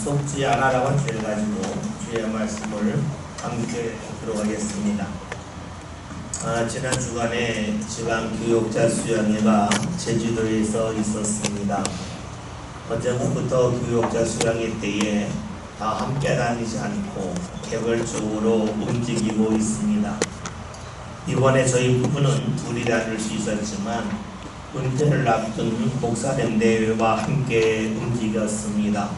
속지 않아라고 주제를 가지고 주의 말씀을 함께 듣도록 하겠습니다. 지난 주간에 지방교육자 수양회가 제주도에서 있었습니다. 언제부터 교육자 수양회 때에 다 함께 다니지 않고 개별적으로 움직이고 있습니다. 이번에 저희 부부는 둘이 다닐 수 있었지만 은퇴를 앞둔 목사님 대회와 함께 움직였습니다.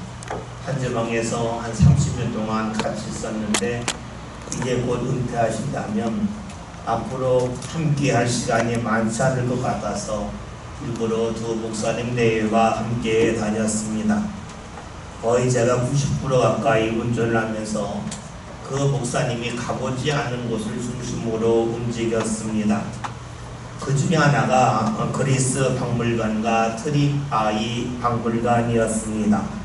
한 지방에서 한 30년 동안 같이 있었는데 이제 곧 은퇴하신다면 앞으로 함께 할 시간이 많지 않을 것 같아서 일부러 두 목사님 대회와 함께 다녔습니다. 거의 제가 90% 가까이 운전을 하면서 그 목사님이 가보지 않은 곳을 중심으로 움직였습니다. 그 중에 하나가 그리스 박물관과 트릭아이 박물관이었습니다.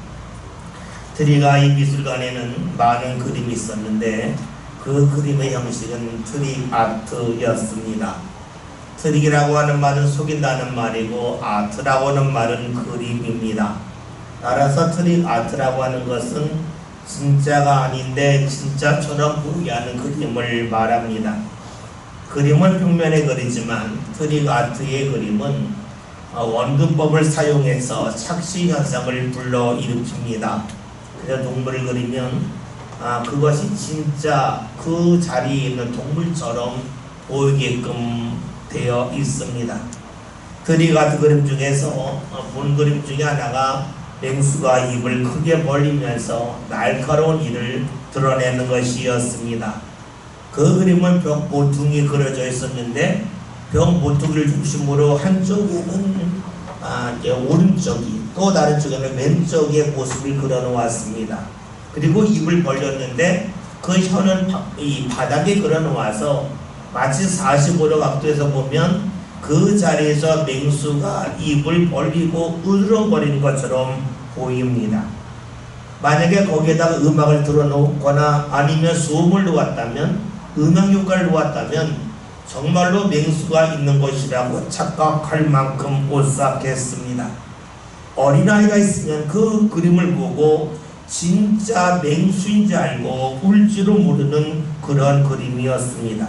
트릭아이 미술관에는 많은 그림이 있었는데 그 그림의 형식은 트릭 아트였습니다. 트릭이라고 하는 말은 속인다는 말이고 아트라고 하는 말은 그림입니다. 따라서 트릭 아트라고 하는 것은 진짜가 아닌데 진짜처럼 보이게 하는 그림을 말합니다. 그림을 평면에 그리지만 트릭 아트의 그림은 원근법을 사용해서 착시 현상을 불러일으킵니다. 그래서 동물을 그리면 그것이 진짜 그 자리에 있는 동물처럼 보이게끔 되어 있습니다. 트릭 아트 그림 중에서 본 그림 중에 하나가 맹수가 입을 크게 벌리면서 날카로운 이를 드러내는 것이었습니다. 그 그림은 벽 모퉁이 그려져 있었는데 벽 모퉁이를 중심으로 한쪽에는 오른쪽이 또 다른 쪽에는 왼쪽의 모습을 그려 놓았습니다. 그리고 입을 벌렸는데 그 혀는 이 바닥에 그려 놓아서 마치 45도 각도에서 보면 그 자리에서 맹수가 입을 벌리고 으르렁거리는 것처럼 보입니다. 만약에 거기에다가 음악을 들어놓거나 아니면 소음을 놓았다면 음향 효과를 놓았다면 정말로 맹수가 있는 것이라고 착각할 만큼 오싹했습니다. 어린아이가 있으면 그 그림을 보고 진짜 맹수인지 알고 울지도 모르는 그런 그림이었습니다.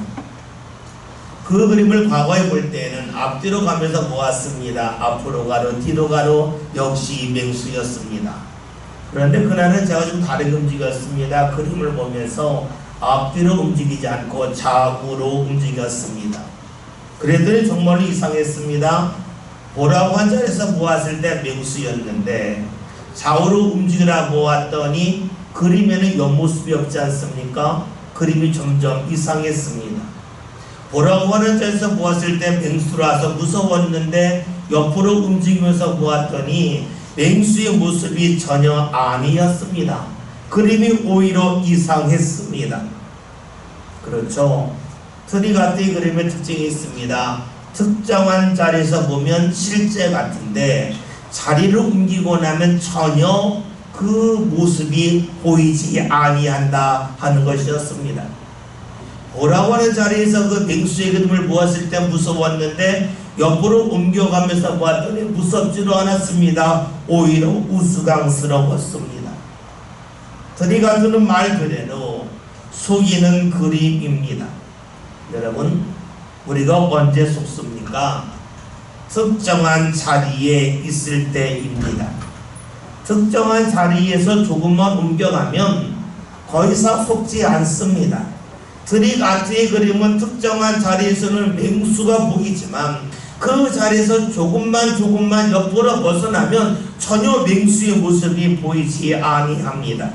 그 그림을 과거에 볼 때는 앞뒤로 가면서 보았습니다. 앞으로 가로 뒤로 가로 역시 맹수였습니다. 그런데 그날은 제가 좀 다르게 움직였습니다. 그림을 보면서 앞뒤로 움직이지 않고 좌우로 움직였습니다. 그랬더니 정말로 이상했습니다. 보라고 한 자리에서 보았을 때 맹수였는데 좌우로 움직이라 보았더니 그림에는 옆모습이 없지 않습니까? 그림이 점점 이상했습니다. 보라고 하는 자리에서 보았을 때 맹수라서 무서웠는데 옆으로 움직이면서 보았더니 맹수의 모습이 전혀 아니었습니다. 그림이 오히려 이상했습니다. 그렇죠. 트릭 아트의 그림의 특징이 있습니다. 특정한 자리에서 보면 실제 같은데 자리를 옮기고 나면 전혀 그 모습이 보이지 아니한다 하는 것이었습니다. 보라고 하는 자리에서 그 맹수의 그림을 보았을 때 무서웠는데 옆으로 옮겨가면서 보았더니 무섭지도 않았습니다. 오히려 우스꽝스러웠습니다. 트릭 아트는 말 그대로 속이는 그림입니다. 여러분, 우리가 언제 속습니까? 특정한 자리에 있을 때입니다. 특정한 자리에서 조금만 옮겨가면 더 이상 속지 않습니다. 트릭 아트의 그림은 특정한 자리에서는 맹수가 보이지만 그 자리에서 조금만 옆으로 벗어나면 전혀 맹수의 모습이 보이지 아니합니다.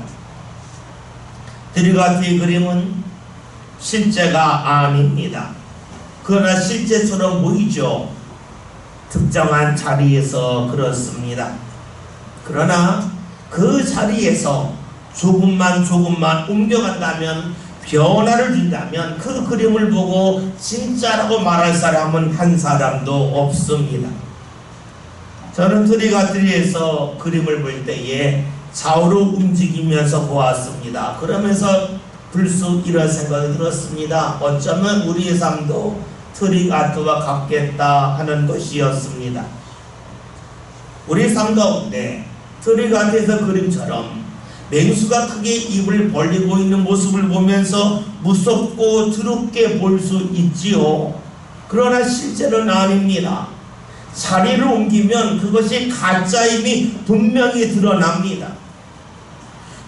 트릭 아트의 그림은 실제가 아닙니다. 그러나 실제처럼 보이죠. 특정한 자리에서 그렇습니다. 그러나 그 자리에서 조금만 옮겨간다면 변화를 준다면 그 그림을 보고 진짜라고 말할 사람은 한 사람도 없습니다. 저는 트릭 아트리에서 그림을 볼 때에 좌우로 움직이면서 보았습니다. 그러면서 불쑥 이런 생각이 들었습니다. 어쩌면 우리의 삶도 트릭 아트와 같겠다 하는 것이었습니다. 우리 삶 가운데 트릭 아트에서 그림처럼 맹수가 크게 입을 벌리고 있는 모습을 보면서 무섭고 더럽게 볼 수 있지요. 그러나 실제로는 아닙니다. 자리를 옮기면 그것이 가짜임이 분명히 드러납니다.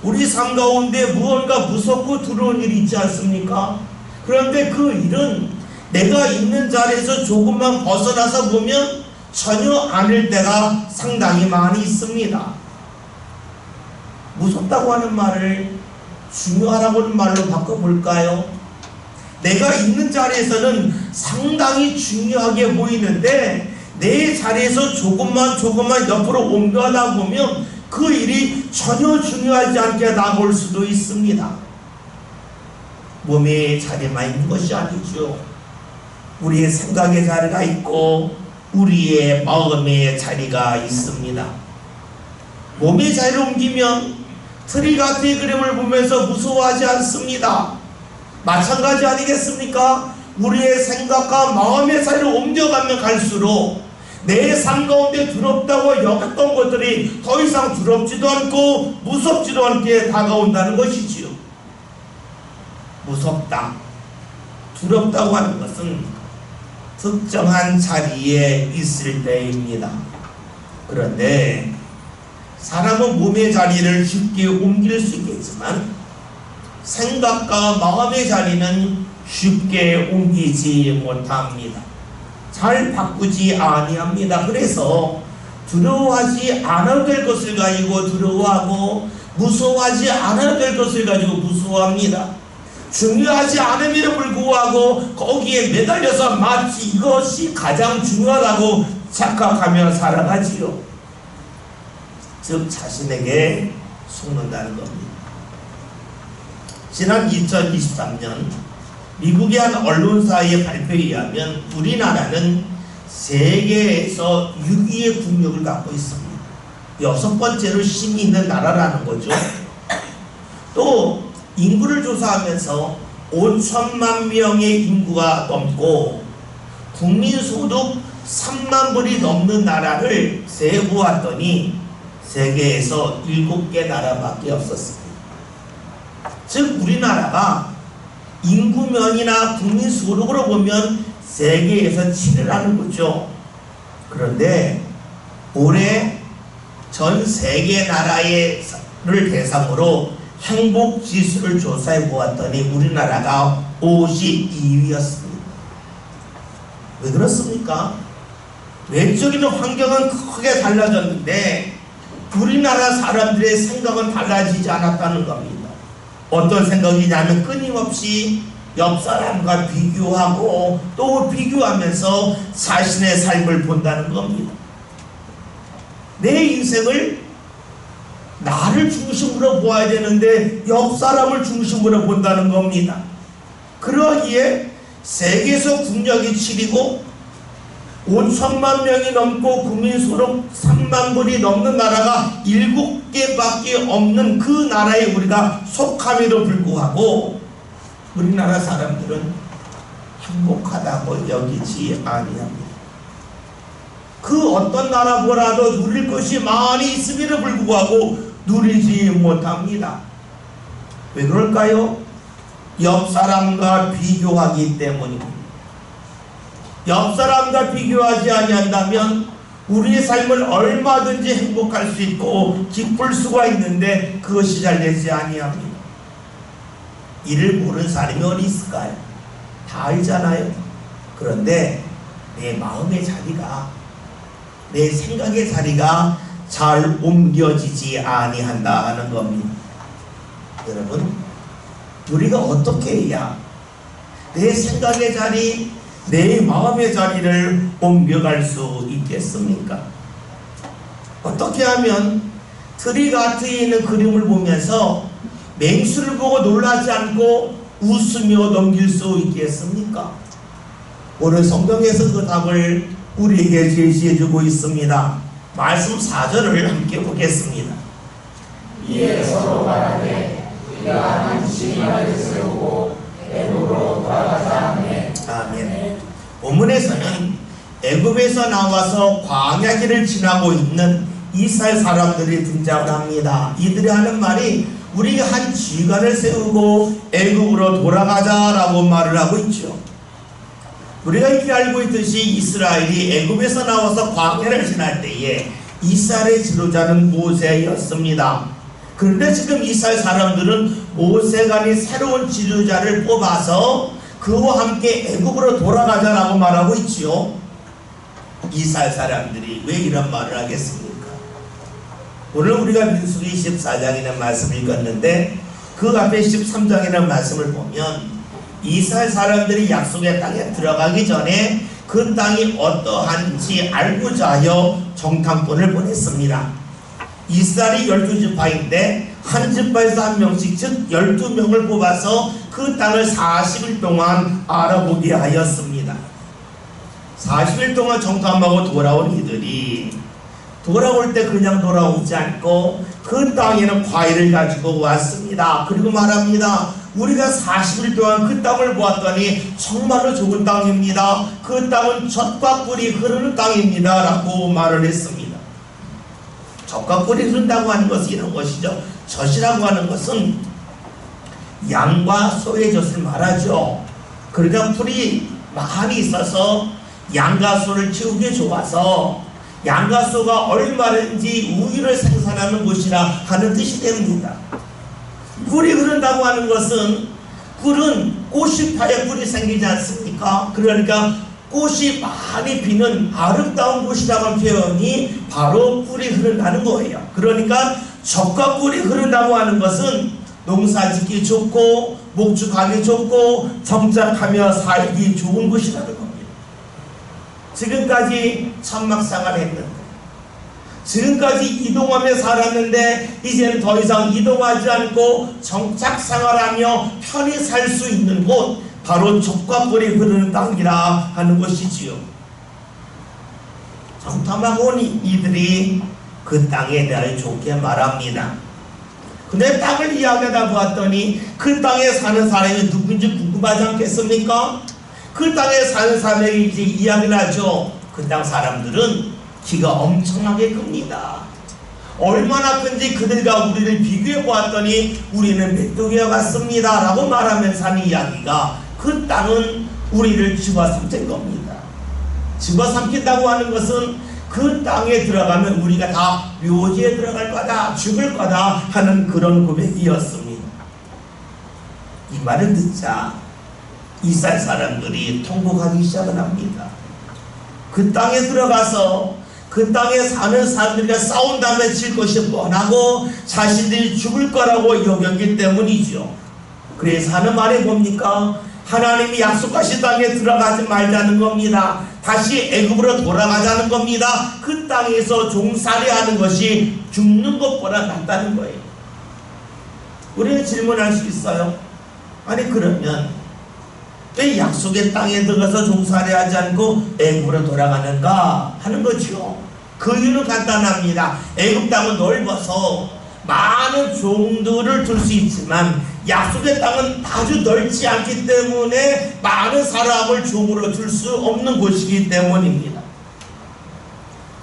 우리 삶 가운데 무언가 무섭고 두려운 일이 있지 않습니까? 그런데 그 일은 내가 있는 자리에서 조금만 벗어나서 보면 전혀 아닐 때가 상당히 많이 있습니다. 무섭다고 하는 말을 중요하다고 하는 말로 바꿔볼까요? 내가 있는 자리에서는 상당히 중요하게 보이는데 내 자리에서 조금만 옆으로 옮겨다 보면 그 일이 전혀 중요하지 않게 다가올 수도 있습니다. 몸의 자리만 있는 것이 아니죠. 우리의 생각의 자리가 있고 우리의 마음의 자리가 있습니다. 몸의 자리를 옮기면 트리가트의 그림을 보면서 무서워하지 않습니다. 마찬가지 아니겠습니까? 우리의 생각과 마음의 자리를 옮겨가면 갈수록 내 삶 가운데 두렵다고 여겼던 것들이 더 이상 두렵지도 않고 무섭지도 않게 다가온다는 것이지요. 무섭다, 두렵다고 하는 것은 특정한 자리에 있을 때입니다. 그런데 사람은 몸의 자리를 쉽게 옮길 수 있겠지만 생각과 마음의 자리는 쉽게 옮기지 못합니다. 잘 바꾸지 아니합니다. 그래서 두려워하지 않아도 될 것을 가지고 두려워하고 무서워하지 않아도 될 것을 가지고 무서워합니다. 중요하지 않음에도 불구하고 거기에 매달려서 마치 이것이 가장 중요하다고 착각하며 살아가지요. 즉 자신에게 속는다는 겁니다. 지난 2023년 미국의 한 언론사의 발표에 의하면 우리나라는 세계에서 6위의 국력을 갖고 있습니다. 6번째로 힘이 있는 나라라는 거죠. 또 인구를 조사하면서 5천만 명의 인구가 넘고 국민소득 3만 불이 넘는 나라를 세보았더니 세계에서 7개 나라밖에 없었습니다. 즉 우리나라가 인구면이나 국민소득으로 보면 세계에서 7위를 하는 거죠. 그런데 올해 전 세계 나라를 대상으로 행복지수를 조사해 보았더니 우리나라가 52위였습니다. 왜 그렇습니까? 외적인 환경은 크게 달라졌는데 우리나라 사람들의 생각은 달라지지 않았다는 겁니다. 어떤 생각이냐면 끊임없이 옆 사람과 비교하고 또 비교하면서 자신의 삶을 본다는 겁니다. 내 인생을 나를 중심으로 보아야 되는데 옆 사람을 중심으로 본다는 겁니다. 그러기에 세계에서 국력이 7위고 5천만 명이 넘고 국민소득 3만 불이 넘는 나라가 7개밖에 없는 그 나라에 우리가 속함에도 불구하고 우리나라 사람들은 행복하다고 여기지 아니합니다. 그 어떤 나라보다도 누릴 것이 많이 있음에도 불구하고 누리지 못합니다. 왜 그럴까요? 옆 사람과 비교하기 때문입니다. 옆 사람과 비교하지 아니한다면 우리의 삶을 얼마든지 행복할 수 있고 기쁠 수가 있는데 그것이 잘 되지 아니합니다. 이를 모르는 사람이 어디 있을까요? 다 알잖아요. 그런데 내 마음의 자리가, 내 생각의 자리가 잘 옮겨지지 아니한다 하는 겁니다. 여러분, 우리가 어떻게 해야 내 생각의 자리, 내 마음의 자리를 옮겨갈 수 있겠습니까? 어떻게 하면 트리가트에 있는 그림을 보면서 맹수를 보고 놀라지 않고 웃으며 넘길 수 있겠습니까? 오늘 성경에서 그 답을 우리에게 제시해주고 있습니다. 말씀 4절을 함께 보겠습니다. 이에 서로 말하되 우리가 한 지휘만을 세우고 애굽으로 돌아가자 하매. 아멘. 본문에서는 애굽에서 나와서 광야길을 지나고 있는 이스라엘 사람들이 등장을 합니다. 이들이 하는 말이 우리가 한 지휘관을 세우고 애굽으로 돌아가자라고 말을 하고 있죠. 우리가 이렇게 알고 있듯이 이스라엘이 애굽에서 나와서 광야를 지날 때에 이스라엘의 지도자는 모세였습니다. 그런데 지금 이스라엘 사람들은 모세가 아닌 새로운 지도자를 뽑아서 그와 함께 애굽으로 돌아가자라고 말하고 있지요. 이스라엘 사람들이 왜 이런 말을 하겠습니까? 오늘 우리가 민수기 14장이라는 말씀을 읽었는데 그 앞에 13장이라는 말씀을 보면 이스라엘 사람들이 약속의 땅에 들어가기 전에 그 땅이 어떠한지 알고자 하여 정탐꾼을 보냈습니다. 이스라엘이 12지파인데 한 지파에서 한 명씩, 즉 12명을 뽑아서 그 땅을 40일 동안 알아보게 하였습니다. 40일 동안 정탐하고 돌아온 이들이 돌아올 때 그냥 돌아오지 않고 그 땅에는 과일을 가지고 왔습니다. 그리고 말합니다. 우리가 40일 동안 그 땅을 보았더니 정말로 좋은 땅입니다. 그 땅은 젖과 꿀이 흐르는 땅입니다 라고 말을 했습니다. 젖과 꿀이 흐른다고 하는 것은 이런 것이죠. 젖이라고 하는 것은 양과 소의 젖을 말하죠. 그러니까 풀이 많이 있어서 양과 소를 키우기에 좋아서 양과 소가 얼마든지 우유를 생산하는 곳이라 하는 뜻이 됩니다. 꿀이 흐른다고 하는 것은, 꿀은 꽃이 파야 꿀이 생기지 않습니까? 그러니까 꽃이 많이 피는 아름다운 곳이라고 하는 표현이 바로 꿀이 흐른다는 거예요. 그러니까 젖과 꿀이 흐른다고 하는 것은 농사짓기 좋고 목축하기 좋고 정착하며 살기 좋은 곳이라는 겁니다. 지금까지 천막생활을 했는데, 지금까지 이동하며 살았는데 이제는 더 이상 이동하지 않고 정착생활하며 편히 살 수 있는 곳, 바로 젖과 꿀이 흐르는 땅이라 하는 것이지요. 정탐하고 온 이들이 그 땅에 대하여 좋게 말합니다. 근데 땅을 이야기하다 보았더니 그 땅에 사는 사람이 누구인지 궁금하지 않겠습니까? 그 땅에 사는 사람에게 이제 이야기를 하죠. 그 땅 사람들은 키가 엄청나게 큽니다. 얼마나 큰지 그들과 우리를 비교해 보았더니 우리는 메뚜기와 같습니다 라고 말하면서 하는 이야기가, 그 땅은 우리를 집어삼킨 겁니다. 집어삼킨다고 하는 것은 그 땅에 들어가면 우리가 다 묘지에 들어갈 거다, 죽을 거다 하는 그런 고백이었습니다. 이 말을 듣자 이스라엘 사람들이 통곡하기 시작을 합니다. 그 땅에 들어가서 그 땅에 사는 사람들과 싸운 다음에 질 것이 뻔하고 자신들이 죽을 거라고 여겼기 때문이죠. 그래서 하는 말이 뭡니까? 하나님이 약속하신 땅에 들어가지 말자는 겁니다. 다시 애굽으로 돌아가자는 겁니다. 그 땅에서 종살이 하는 것이 죽는 것보다 낫다는 거예요. 우리는 질문할 수 있어요. 아니 그러면 왜 약속의 땅에 들어가서 종살이 하지 않고 애굽으로 돌아가는가 하는 거죠. 그 이유는 간단합니다. 애굽 땅은 넓어서 많은 종들을 둘 수 있지만 약속의 땅은 아주 넓지 않기 때문에 많은 사람을 종으로 둘 수 없는 곳이기 때문입니다.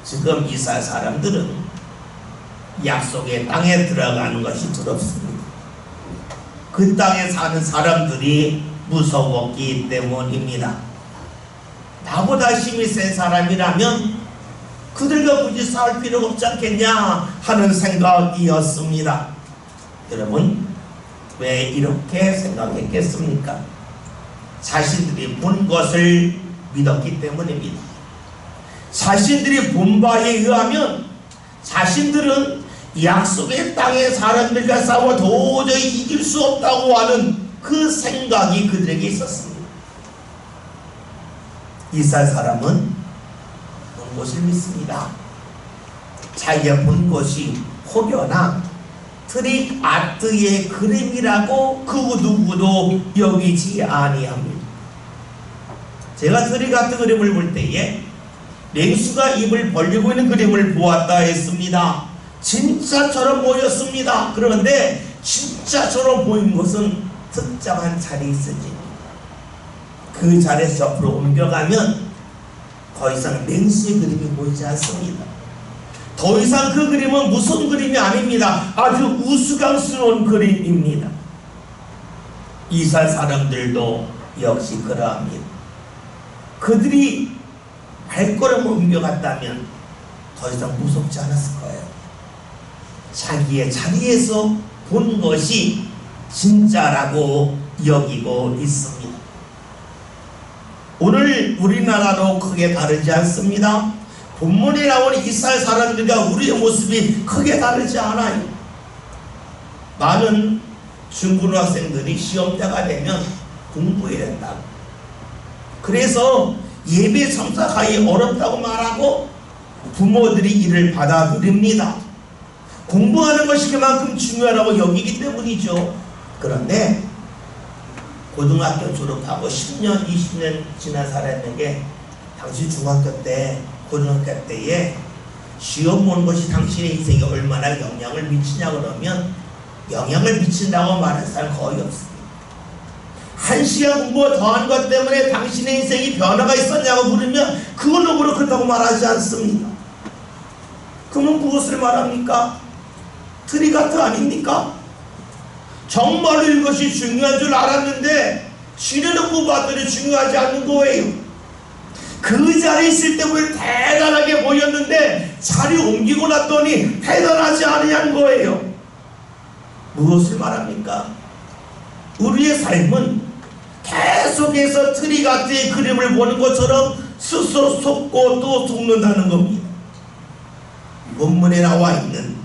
지금 이스라엘 사람들은 약속의 땅에 들어가는 것이 두렵습니다. 그 땅에 사는 사람들이 무서웠기 때문입니다. 나보다 힘이 센 사람이라면 그들과 굳이 싸울 필요가 없지 않겠냐 하는 생각이었습니다. 여러분, 왜 이렇게 생각했겠습니까? 자신들이 본 것을 믿었기 때문입니다. 자신들이 본 바에 의하면 자신들은 약속의 땅의 사람들과 싸워 도저히 이길 수 없다고 하는 그 생각이 그들에게 있었습니다. 이스라엘 사람은 본 것을 믿습니다. 자기가 본 것이 혹여나 트릭 아트의 그림이라고 그 누구도 여기지 아니합니다. 제가 트릭 아트 그림을 볼 때에 맹수가 입을 벌리고 있는 그림을 보았다 했습니다. 진짜처럼 보였습니다. 그런데 진짜처럼 보인 것은 특정한 자리에 있습니다. 그 자리에서 옆으로 옮겨가면 더 이상 맹수의 그림이 보이지 않습니다. 더 이상 그 그림은 무서운 그림이 아닙니다. 아주 우스꽝스러운 그림입니다. 이스라엘 사람들도 역시 그러합니다. 그들이 발걸음을 옮겨갔다면 더 이상 무섭지 않았을 거예요. 자기의 자리에서 본 것이 진짜라고 여기고 있습니다. 오늘 우리나라도 크게 다르지 않습니다. 본문에 나오는 이스라엘 사람들과 우리의 모습이 크게 다르지 않아요. 많은 중고등학생들이 시험때가 되면 공부해야 된다고, 그래서 예배 참석하기 어렵다고 말하고 부모들이 이를 받아들입니다. 공부하는 것이 그만큼 중요하다고 여기기 때문이죠. 그런데 고등학교 졸업하고 10년, 20년 지난 사람에게 당신 중학교 때, 고등학교 때에 시험 보는 것이 당신의 인생에 얼마나 영향을 미치냐 그러면 영향을 미친다고 말하는 사람 거의 없습니다. 1시간 공부가 더한 것 때문에 당신의 인생이 변화가 있었냐고 물으면 그걸로 그렇다고 말하지 않습니다. 그러면 무엇을 말합니까? 트리가트 아닙니까? 정말로 이것이 중요한 줄 알았는데 시련을 뽑았더니 중요하지 않는 거예요. 그 자리에 있을 때 보면 대단하게 보였는데 자리 옮기고 났더니 대단하지 않은 거예요. 무엇을 말합니까? 우리의 삶은 계속해서 트리가트의 그림을 보는 것처럼 스스로 속고 또 속는다는 겁니다. 본문에 나와 있는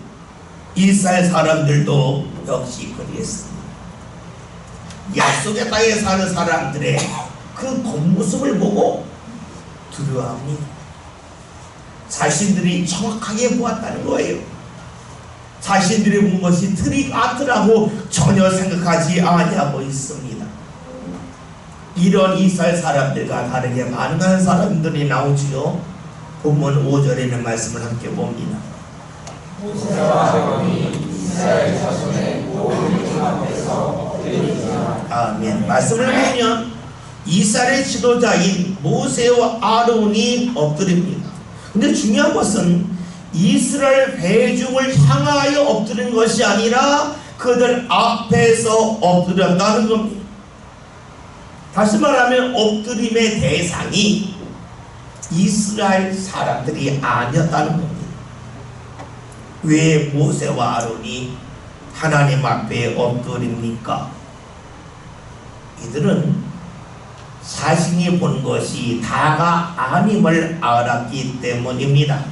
이스라엘 사람들도 역시 그리했습니다. 약속의 땅에 사는 사람들의 그 겉모습을 보고 두려워합니다. 자신들이 정확하게 보았다는 거예요. 자신들이 본 것이 트릭아트라고 전혀 생각하지 아니하고 있습니다. 이런 이스라엘 사람들과 다르게 반응하는 사람들이 나오지요. 본문 5절에는 말씀을 함께 봅니다. 모세와 아론이 이스라엘 자손의 모든 앞에서 엎드리지만. 아멘. 말씀을 보면 이스라엘의 지도자인 모세와 아론이 엎드립니다. 근데 중요한 것은 이스라엘 회중을 향하여 엎드린 것이 아니라 그들 앞에서 엎드렸다는 겁니다. 다시 말하면 엎드림의 대상이 이스라엘 사람들이 아니었다는 겁니다. 왜 모세와 아론이 하나님 앞에 엎드립니까? 이들은 자신이 본 것이 다가 아님을 알았기 때문입니다.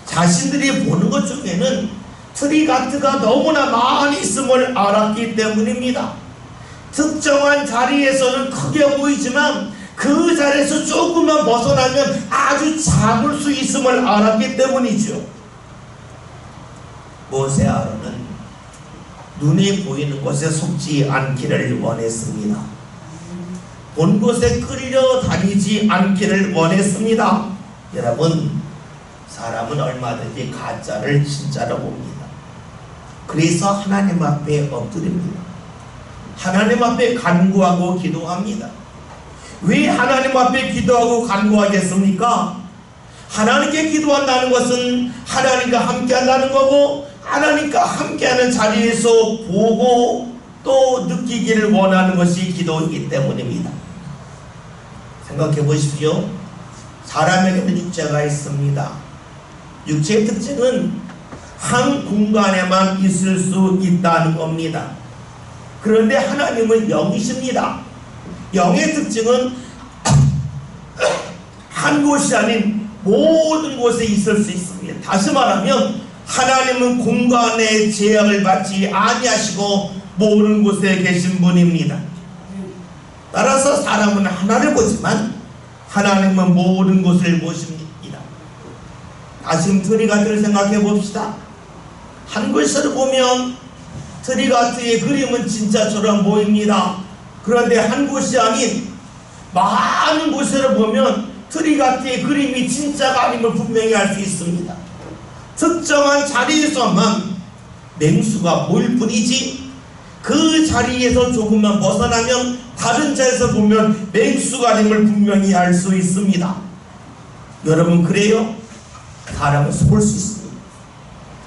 자신들이 보는 것 중에는 트리가트가 너무나 많이 있음을 알았기 때문입니다. 특정한 자리에서는 크게 보이지만 그 자리에서 조금만 벗어나면 아주 작을 수 있음을 알았기 때문이죠. 모세 아론은 눈에 보이는 것에 속지 않기를 원했습니다. 본 곳에 끌려다니지 않기를 원했습니다. 여러분, 사람은 얼마든지 가짜를 진짜로 봅니다. 그래서 하나님 앞에 엎드립니다. 하나님 앞에 간구하고 기도합니다. 왜 하나님 앞에 기도하고 간구하겠습니까? 하나님께 기도한다는 것은 하나님과 함께 한다는 거고, 하나님과 함께하는 자리에서 보고 또 느끼기를 원하는 것이 기도이기 때문입니다. 생각해 보십시오. 사람에게는 육체가 있습니다. 육체의 특징은 한 공간에만 있을 수 있다는 겁니다. 그런데 하나님은 영이십니다. 영의 특징은 한 곳이 아닌 모든 곳에 있을 수 있습니다. 다시 말하면 하나님은 공간의 제약을 받지 아니하시고 모든 곳에 계신 분입니다. 따라서 사람은 하나를 보지만 하나님은 모든 곳을 보십니다. 다시 트리가트를 생각해 봅시다. 한 글씨를 보면 트리가트의 그림은 진짜처럼 보입니다. 그런데 한 곳이 아닌 많은 곳을 보면 트리가트의 그림이 진짜가 아님을 분명히 알 수 있습니다. 특정한 자리에서만 맹수가 보일 뿐이지 그 자리에서 조금만 벗어나면 다른 자리에서 보면 맹수가 아님을 분명히 알 수 있습니다. 여러분, 그래요? 사람을 속을 수 있습니다.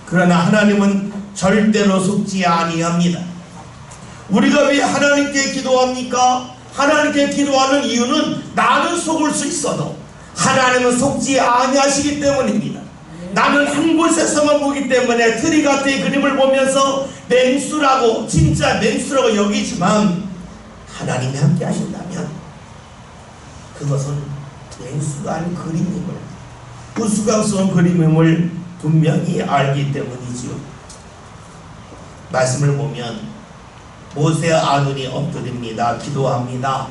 그러나 하나님은 절대로 속지 아니합니다. 우리가 왜 하나님께 기도합니까? 하나님께 기도하는 이유는 나는 속을 수 있어도 하나님은 속지 아니하시기 때문입니다. 나는 한 곳에서만 보기 때문에 트리가트의 그림을 보면서 맹수라고, 진짜 맹수라고 여기지만 하나님이 함께 하신다면 그것은 맹수가 아닌 그림임을, 우스꽝스러운 그림임을 분명히 알기 때문이지요. 말씀을 보면 모세와 아론이 엎드립니다. 기도합니다.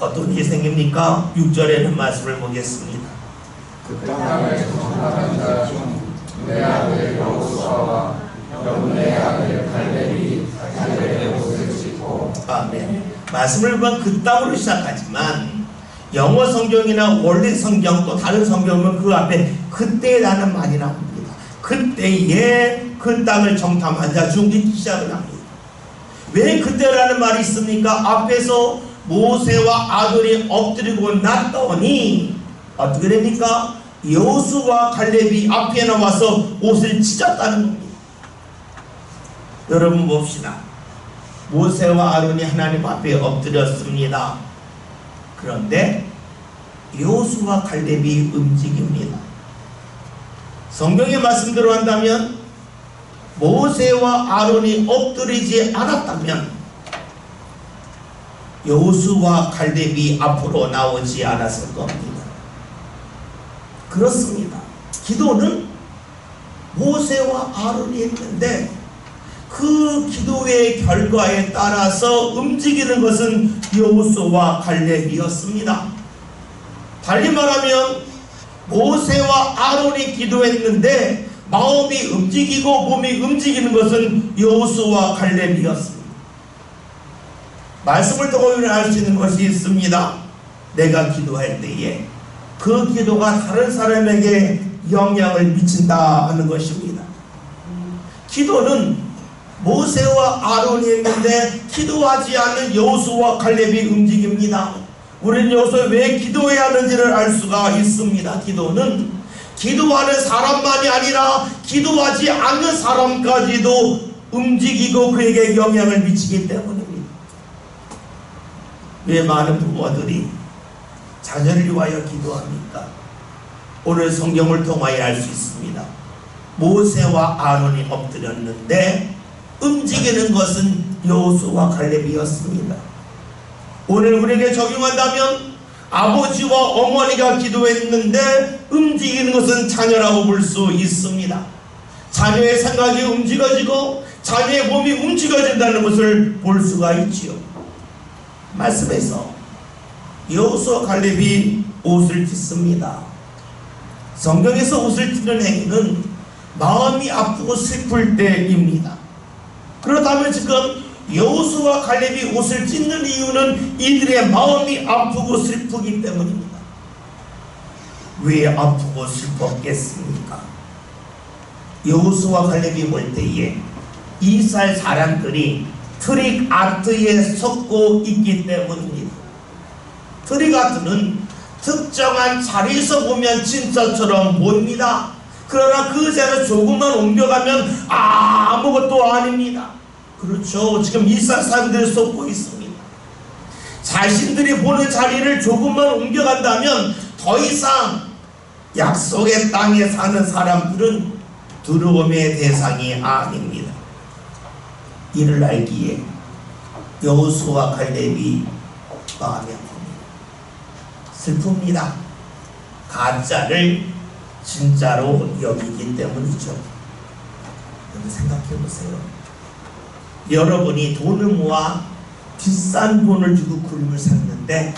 어떤 일이 생깁니까? 6절에는 말씀을 보겠습니다. 그 땅을 정탐하는 자 중 내 아들 여호수아와 내 아들 갈렙이 갈렙의 옷을 찢고. 아멘. 말씀을 보면 그 땅으로 시작하지만 영어 성경이나 원래 성경 또 다른 성경은 그 앞에 그때라는 말이 나옵니다. 그때에 그 땅을 정탐한 자 중 이렇게 시작을 합니다. 왜 그때라는 말이 있습니까? 앞에서 모세와 아론이 엎드리고 났더니 어떻게 됩니까? 여호수아와 갈렙이 앞에 나와서 옷을 찢었다는 겁니다. 여러분 봅시다. 모세와 아론이 하나님 앞에 엎드렸습니다. 그런데 여호수아와 갈렙이 움직입니다. 성경의 말씀대로 한다면 모세와 아론이 엎드리지 않았다면 여호수아와 갈렙이 앞으로 나오지 않았을 겁니다. 그렇습니다. 기도는 모세와 아론이 했는데 그 기도의 결과에 따라서 움직이는 것은 여호수아와 갈렙이었습니다. 달리 말하면 모세와 아론이 기도했는데 마음이 움직이고 몸이 움직이는 것은 여호수아와 갈렙이었습니다. 말씀을 통해 우리는 알 수 있는 것이 있습니다. 내가 기도할 때에 그 기도가 다른 사람에게 영향을 미친다 하는 것입니다. 기도는 모세와 아론이 했는데 기도하지 않는 여호수아와 갈렙이 움직입니다. 우리는 여기서 왜 기도해야 하는지를 알 수가 있습니다. 기도는 기도하는 사람만이 아니라 기도하지 않는 사람까지도 움직이고 그에게 영향을 미치기 때문입니다. 왜 많은 부모들이 자녀를 위하여 기도합니까? 오늘 성경을 통하여 알 수 있습니다. 모세와 아론이 엎드렸는데 움직이는 것은 여호수아와 갈렙이었습니다. 오늘 우리에게 적용한다면 아버지와 어머니가 기도했는데 움직이는 것은 자녀라고 볼 수 있습니다. 자녀의 생각이 움직여지고 자녀의 몸이 움직여진다는 것을 볼 수가 있지요. 말씀에서 여호수아와 갈렙이 옷을 찢습니다. 성경에서 옷을 찢는 행위는 마음이 아프고 슬플 때입니다. 그렇다면 지금 여호수아와 갈렙이 옷을 찢는 이유는 이들의 마음이 아프고 슬프기 때문입니다. 왜 아프고 슬펐겠습니까? 여호수아와 갈렙이 볼 때에 이스라엘 사람들이 트릭 아트에 속고 있기 때문입니다. 트릭 아트는 특정한 자리에서 보면 진짜처럼 보입니다. 그러나 그 자리를 조금만 옮겨가면 아무것도 아닙니다. 그렇죠. 지금 이스라엘 사람들이 속고 있습니다. 자신들이 보는 자리를 조금만 옮겨간다면 더 이상 약속의 땅에 사는 사람들은 두려움의 대상이 아닙니다. 이를 알기에 여호수아와 갈렙이 마음이 아픕니다. 슬픕니다. 가짜를 진짜로 여기기 때문이죠. 여러분 생각해 보세요. 여러분이 돈을 모아 비싼 돈을 주고 그림을 샀는데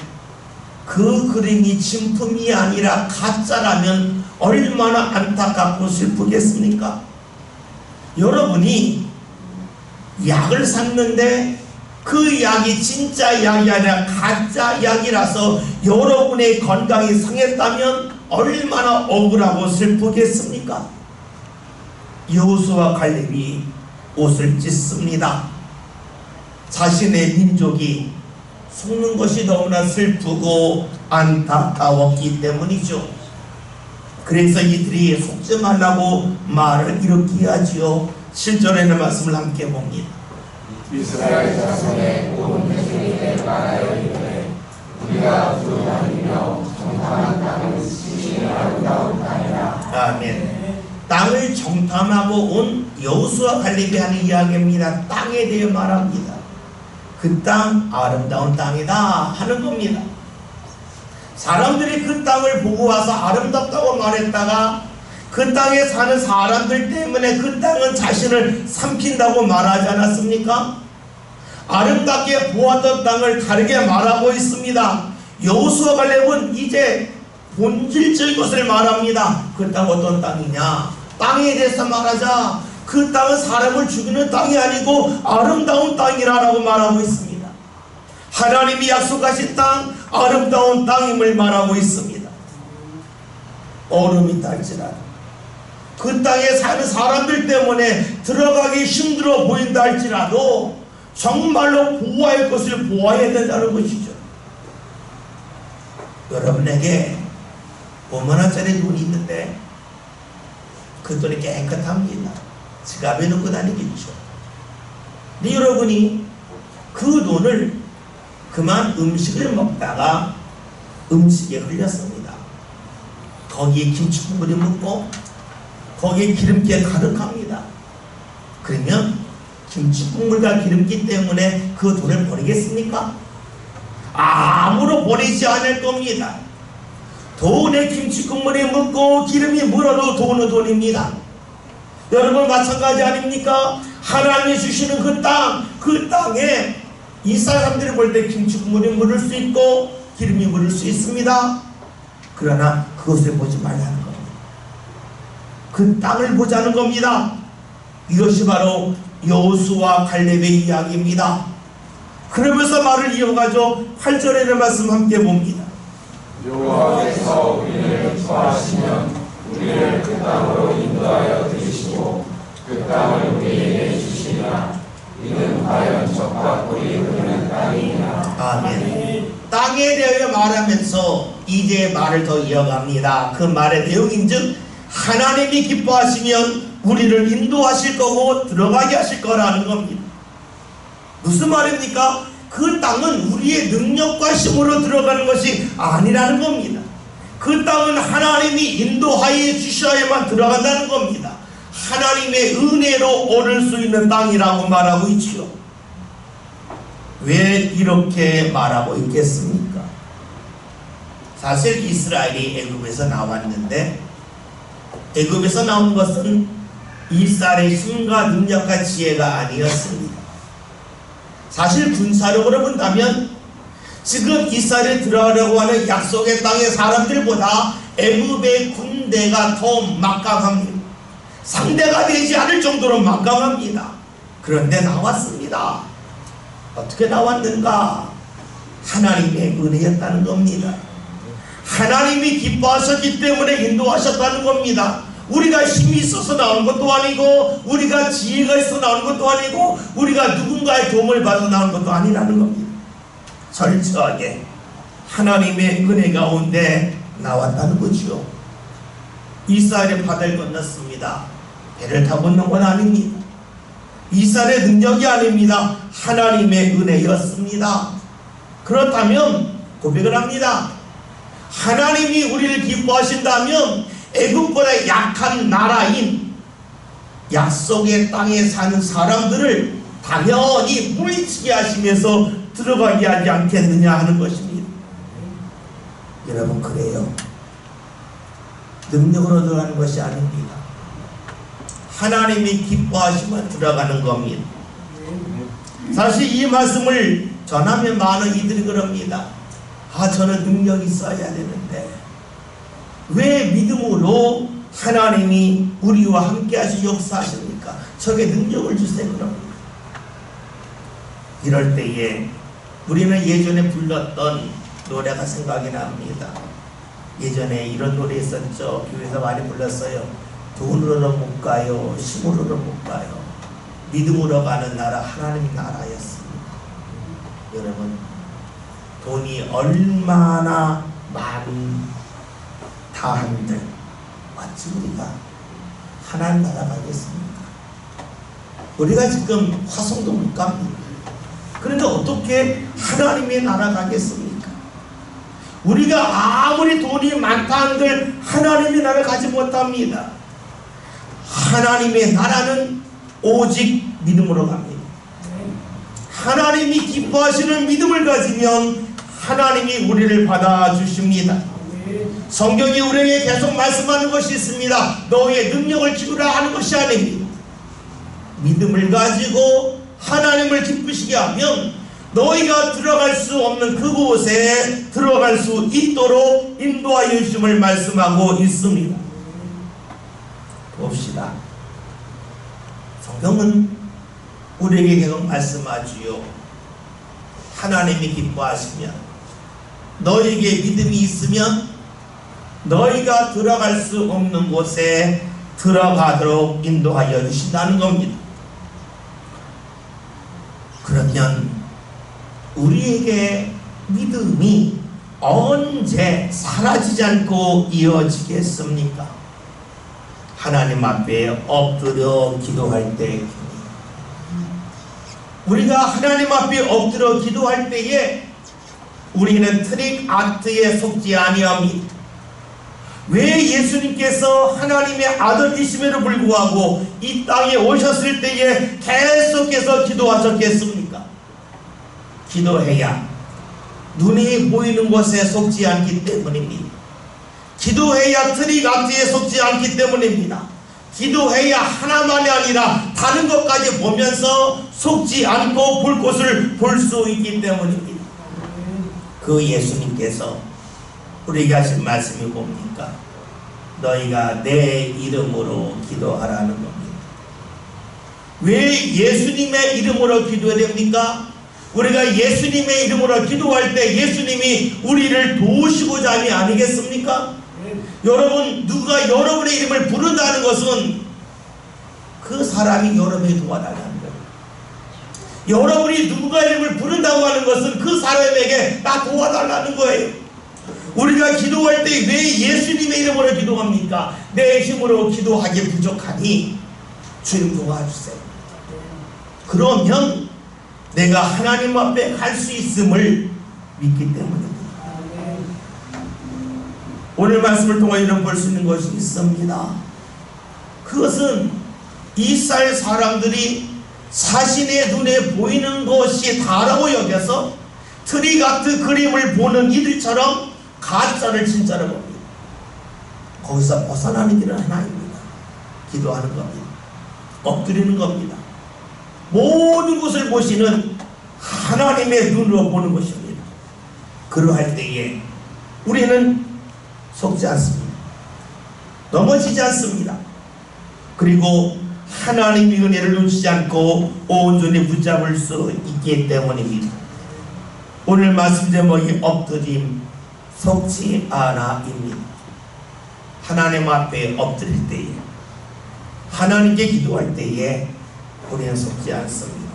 그 그림이 진품이 아니라 가짜라면 얼마나 안타깝고 슬프겠습니까? 여러분이 약을 샀는데 그 약이 진짜 약이 아니라 가짜 약이라서 여러분의 건강이 상했다면 얼마나 억울하고 슬프겠습니까? 여호수아와 갈렙이 옷을 찢습니다. 자신의 민족이 속는 것이 너무나 슬프고 안타까웠기 때문이죠. 그래서 이들이 속지 말라고 말을 이렇게 하지요. 7절에는 말씀을 함께 봅니다. 이스라엘 자손의 온 회중에게 말하여 이르되 우리가 두루다니며 정탐한 땅은 심히 아름다운 땅이라. 아멘. 땅을 정탐하고 온 여호수아 갈렙이 하는 이야기입니다. 땅에 대해 말합니다. 그 땅 아름다운 땅이다 하는 겁니다. 사람들이 그 땅을 보고 와서 아름답다고 말했다가 그 땅에 사는 사람들 때문에 그 땅은 자신을 삼킨다고 말하지 않았습니까? 아름답게 보았던 땅을 다르게 말하고 있습니다. 여호수아 갈렙은 이제 본질적인 것을 말합니다. 그 땅 어떤 땅이냐? 땅에 대해서 말하자. 그 땅은 사람을 죽이는 땅이 아니고 아름다운 땅이라고 말하고 있습니다. 하나님이 약속하신 땅, 아름다운 땅임을 말하고 있습니다. 얼음이 달지라도 그 땅에 사는 사람들 때문에 들어가기 힘들어 보인다 할지라도 정말로 보호할 것을 보호해야 된다는 것이죠. 여러분에게 5만원짜리 돈이 있는데 그 돈이 깨끗합니다. 지갑에 넣고 다니겠죠. 근데 여러분이 그 돈을 그만 음식을 먹다가 음식에 흘렸습니다. 거기에 김치 국물이 묻고 거기에 기름기가 가득합니다. 그러면 김치 국물과 기름기 때문에 그 돈을 버리겠습니까? 아무로 버리지 않을 겁니다. 돈에 김치 국물이 묻고 기름이 묻어도 돈은 돈입니다. 여러분 마찬가지 아닙니까? 하나님이 주시는 그 땅에 이 사람들이 볼 때 김치 국물이 묻을 수 있고 기름이 묻을 수 있습니다. 그러나 그것을 보지 말라는 겁니다. 그 땅을 보자는 겁니다. 이것이 바로 여호수아 갈렙의 이야기입니다. 그러면서 말을 이어가죠. 8절에는 말씀 함께 봅니다. 여호와께서 우리를 기뻐하시면 우리를 그 땅으로 인도하여 들이시고 그 땅을 우리에게 주시리라. 이는 과연 젖과 꿀이 흐르는 땅이냐. 아멘. 땅에 대하여 말하면서 이제 말을 더 이어갑니다. 그 말의 내용인즉 하나님이 기뻐하시면 우리를 인도하실 거고 들어가게 하실 거라는 겁니다. 무슨 말입니까? 그 땅은 우리의 능력과 힘으로 들어가는 것이 아니라는 겁니다. 그 땅은 하나님이 인도하여 주셔야만 들어간다는 겁니다. 하나님의 은혜로 얻을 수 있는 땅이라고 말하고 있지요. 왜 이렇게 말하고 있겠습니까? 사실 이스라엘이 애굽에서 나왔는데 애굽에서 나온 것은 이스라엘의 힘과 능력과 지혜가 아니었습니다. 사실 군사력으로 본다면 지금 이스라엘에 들어가려고 하는 약속의 땅의 사람들보다 애굽의 군대가 더 막강합니다. 상대가 되지 않을 정도로 막강합니다. 그런데 나왔습니다. 어떻게 나왔는가? 하나님의 은혜였다는 겁니다. 하나님이 기뻐하셨기 때문에 인도하셨다는 겁니다. 우리가 힘이 있어서 나오는 것도 아니고 우리가 지혜가 있어서 나오는 것도 아니고 우리가 누군가의 도움을 받아 나오는 것도 아니라는 겁니다. 철저하게 하나님의 은혜 가운데 나왔다는 거죠. 이스라엘이 바다를 건넜습니다. 배를 타고 있는 건 아닙니다. 이스라엘의 능력이 아닙니다. 하나님의 은혜였습니다. 그렇다면 고백을 합니다. 하나님이 우리를 기뻐하신다면 애굽보다 약한 나라인 약속의 땅에 사는 사람들을 당연히 물리치게 하시면서 들어가게 하지 않겠느냐 하는 것입니다. 여러분 그래요. 능력으로 들어가는 것이 아닙니다. 하나님이 기뻐하시면 들어가는 겁니다. 사실 이 말씀을 전하면 많은 이들이 그럽니다. 저는 능력이 있어야 되는데 왜 믿음으로 하나님이 우리와 함께 하시 역사하십니까? 저게 능력을 주세요. 그럽니다. 이럴 때에 우리는 예전에 불렀던 노래가 생각이 납니다. 예전에 이런 노래 있었죠. 교회에서 많이 불렀어요. 돈으로는 못 가요. 힘으로는 못 가요. 믿음으로 가는 나라 하나님의 나라였습니다. 여러분 돈이 얼마나 많다 한들 마치 우리가 하나님 나라 가겠습니까? 우리가 지금 화성도 못 갑니다. 그런데 어떻게 하나님의 나라 가겠습니까? 우리가 아무리 돈이 많다 한들 하나님의 나라를 가지 못합니다. 하나님의 나라는 오직 믿음으로 갑니다. 하나님이 기뻐하시는 믿음을 가지면 하나님이 우리를 받아주십니다. 성경이 우리에게 계속 말씀하는 것이 있습니다. 너희의 능력을 기부라 하는 것이 아닙니다. 믿음을 가지고 하나님을 기쁘시게 하면 너희가 들어갈 수 없는 그곳에 들어갈 수 있도록 인도하여 주심을 말씀하고 있습니다. 봅시다. 성경은 우리에게 계속 말씀하지요. 하나님이 기뻐하시면 너희에게 믿음이 있으면 너희가 들어갈 수 없는 곳에 들어가도록 인도하여 주신다는 겁니다. 그러면 우리에게 믿음이 언제 사라지지 않고 이어지겠습니까? 하나님 앞에 엎드려 기도할 때, 우리가 하나님 앞에 엎드려 기도할 때에 우리는 트릭 아트에 속지 아니합니다. 왜 예수님께서 하나님의 아들이심에도 불구하고 이 땅에 오셨을 때에 계속해서 기도하셨겠습니까? 기도해야 눈이 보이는 것에 속지 않기 때문입니다. 기도해야 트릭 아트에 속지 않기 때문입니다. 기도해야 하나만이 아니라 다른 것까지 보면서 속지 않고 볼 것을 볼 수 있기 때문입니다. 그 예수님께서 우리에게 하신 말씀이 뭡니까? 너희가 내 이름으로 기도하라는 겁니다. 왜 예수님의 이름으로 기도해야 됩니까? 우리가 예수님의 이름으로 기도할 때 예수님이 우리를 도우시고자 함이 아니겠습니까? 여러분, 누가 여러분의 이름을 부른다는 것은 그 사람이 여러분이 도와달라는 거예요. 여러분이 누가 이름을 부른다고 하는 것은 그 사람에게 나 도와달라는 거예요. 우리가 기도할 때 왜 예수님의 이름으로 기도합니까? 내 힘으로 기도하기 부족하니 주님 도와주세요. 그러면 내가 하나님 앞에 갈 수 있음을 믿기 때문입니다. 오늘 말씀을 통하여 볼 수 있는 것이 있습니다. 그것은 이스라엘 사람들이 자신의 눈에 보이는 것이 다라고 여겨서 트릭 아트 그림을 보는 이들처럼 가짜를 진짜로 봅니다. 거기서 벗어나는 길은 하나입니다. 기도하는 겁니다. 엎드리는 겁니다. 모든 것을 보시는 하나님의 눈으로 보는 것입니다. 그러할 때에 우리는 속지 않습니다. 넘어지지 않습니다. 그리고 하나님의 은혜를 놓치지 않고 온전히 붙잡을 수 있기 때문입니다. 오늘 말씀 제목이 엎드림 속지 않아입니다. 하나님 앞에 엎드릴 때에, 하나님께 기도할 때에 우리는 속지 않습니다.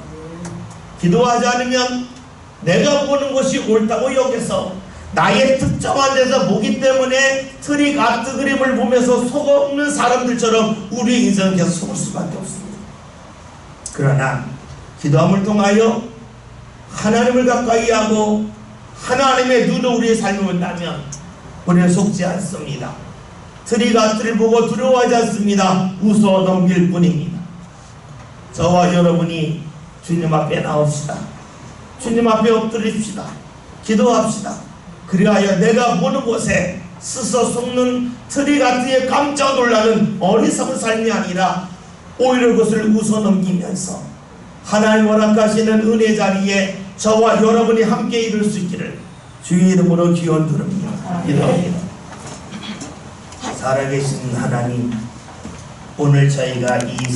기도하지 않으면 내가 보는 것이 옳다고 여겨서 나의 특정한 데서 보기 때문에 트릭 아트 그림을 보면서 속없는 사람들처럼 우리의 인생은 계속 속을 수밖에 없습니다. 그러나 기도함을 통하여 하나님을 가까이 하고 하나님의 눈으로 우리의 삶을 본다면 우리는 속지 않습니다. 트릭 아트를 보고 두려워하지 않습니다. 웃어 넘길 뿐입니다. 저와 여러분이 주님 앞에 나옵시다. 주님 앞에 엎드립시다. 기도합시다. 그리하여 내가 보는 곳에 스스로 속는 트릭 아트에 깜짝 놀라는 어리석은 삶이 아니라 오히려 그것을 웃어 넘기면서 하나님 허락하시는 은혜 자리에 저와 여러분이 함께 이룰 수 있기를 주의 이름으로 기원 드립니다. 기도합니다. 살아계신 하나님, 오늘 저희가 이